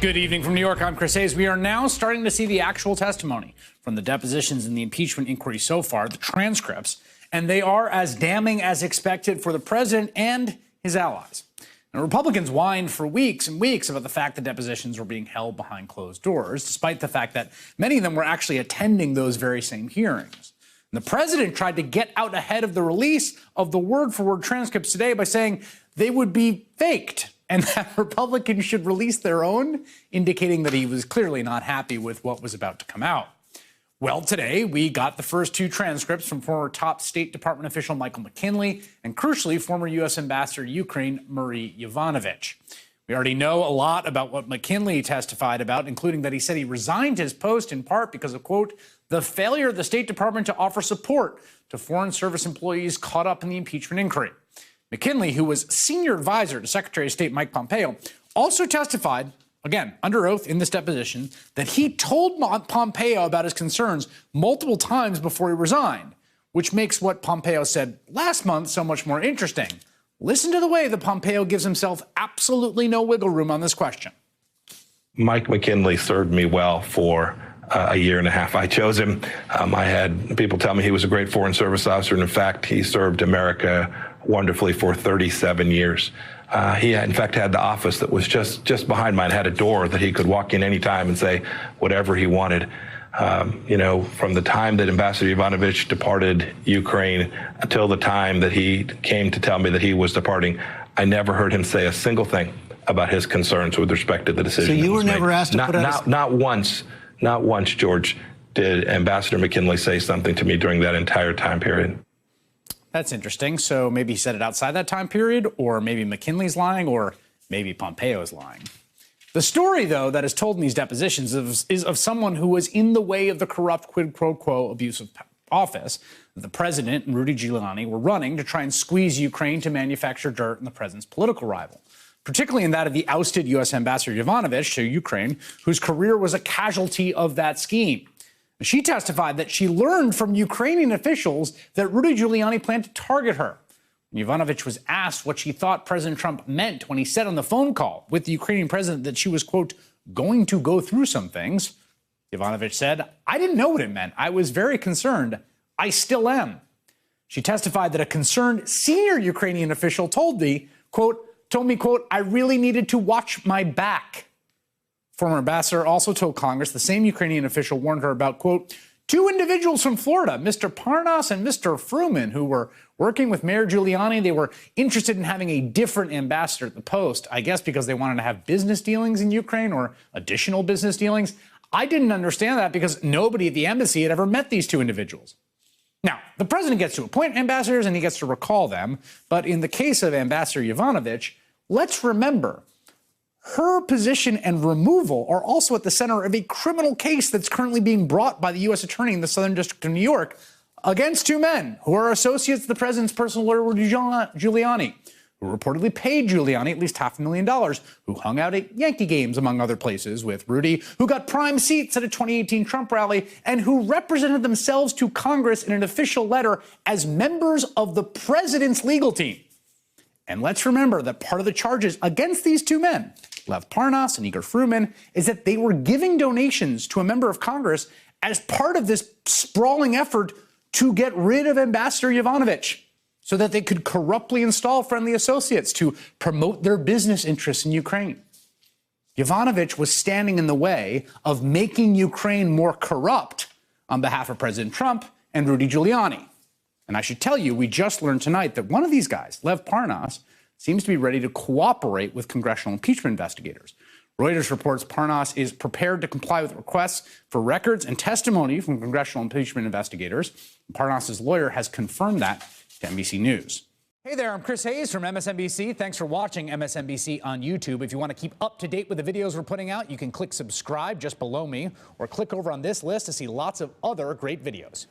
Good evening from New York. I'm Chris Hayes. We are now starting to see the actual testimony from the depositions in the impeachment inquiry so far, the transcripts, and they are as damning as expected for the president and his allies. Now, Republicans whined for weeks and weeks about the fact that depositions were being held behind closed doors, despite the fact that many of them were actually attending those very same hearings. And the president tried to get out ahead of the release of the word-for-word transcripts today by saying they would be faked and that Republicans should release their own, indicating that he was clearly not happy with what was about to come out. Well, today we got the first two transcripts from former top State Department official Michael McKinley and, crucially, former U.S. Ambassador to Ukraine Marie Yovanovitch. We already know a lot about what McKinley testified about, including that he said he resigned his post in part because of, quote, the failure of the State Department to offer support to Foreign Service employees caught up in the impeachment inquiry. McKinley, who was senior advisor to Secretary of State Mike Pompeo, also testified, again, under oath in this deposition, that he told Pompeo about his concerns multiple times before he resigned, which makes what Pompeo said last month so much more interesting. Listen to the way that Pompeo gives himself absolutely no wiggle room on this question. Mike McKinley served me well for a year and a half. I chose him. I had people tell me he was a great Foreign Service officer, and in fact, he served America wonderfully for 37 years. He, in fact, had the office that was just behind mine, had a door that he could walk in anytime and say whatever he wanted. You know, from the time that Ambassador Yovanovitch departed Ukraine until the time that he came to tell me that he was departing, I never heard him say a single thing about his concerns with respect to the decision. So you were never asked to put out Not once, George, did Ambassador McKinley say something to me during that entire time period. That's interesting. So maybe he said it outside that time period, or maybe McKinley's lying, or maybe Pompeo's lying. The story, though, that is told in these depositions is of someone who was in the way of the corrupt quid pro quo abuse of office that the president and Rudy Giuliani were running to try and squeeze Ukraine to manufacture dirt in the president's political rival, particularly in that of the ousted U.S. Ambassador Yovanovitch to Ukraine, whose career was a casualty of that scheme. She testified that she learned from Ukrainian officials that Rudy Giuliani planned to target her. Yovanovitch was asked what she thought President Trump meant when he said on the phone call with the Ukrainian president that she was, quote, going to go through some things. Yovanovitch said, I didn't know what it meant. I was very concerned. I still am. She testified that a concerned senior Ukrainian official told me, quote, I really needed to watch my back. Former ambassador also told Congress the same Ukrainian official warned her about, quote, two individuals from Florida, Mr. Parnas and Mr. Fruman, who were working with Mayor Giuliani. They were interested in having a different ambassador at the post, I guess because they wanted to have business dealings in Ukraine or additional business dealings. I didn't understand that because nobody at the embassy had ever met these two individuals. Now, the president gets to appoint ambassadors and he gets to recall them. But in the case of Ambassador Yovanovitch, let's remember, her position and removal are also at the center of a criminal case that's currently being brought by the U.S. Attorney in the Southern District of New York against two men who are associates of the president's personal lawyer, Rudy Giuliani, who reportedly paid Giuliani at least $500,000, who hung out at Yankee games, among other places, with Rudy, who got prime seats at a 2018 Trump rally, and who represented themselves to Congress in an official letter as members of the president's legal team. And let's remember that part of the charges against these two men, Lev Parnas and Igor Fruman, is that they were giving donations to a member of Congress as part of this sprawling effort to get rid of Ambassador Yovanovitch so that they could corruptly install friendly associates to promote their business interests in Ukraine. Yovanovitch was standing in the way of making Ukraine more corrupt on behalf of President Trump and Rudy Giuliani. And I should tell you, we just learned tonight that one of these guys, Lev Parnas, seems to be ready to cooperate with congressional impeachment investigators. Reuters reports Parnas is prepared to comply with requests for records and testimony from congressional impeachment investigators. Parnas' lawyer has confirmed that to NBC News. Hey there, I'm Chris Hayes from MSNBC. Thanks for watching MSNBC on YouTube. If you want to keep up to date with the videos we're putting out, you can click subscribe just below me or click over on this list to see lots of other great videos.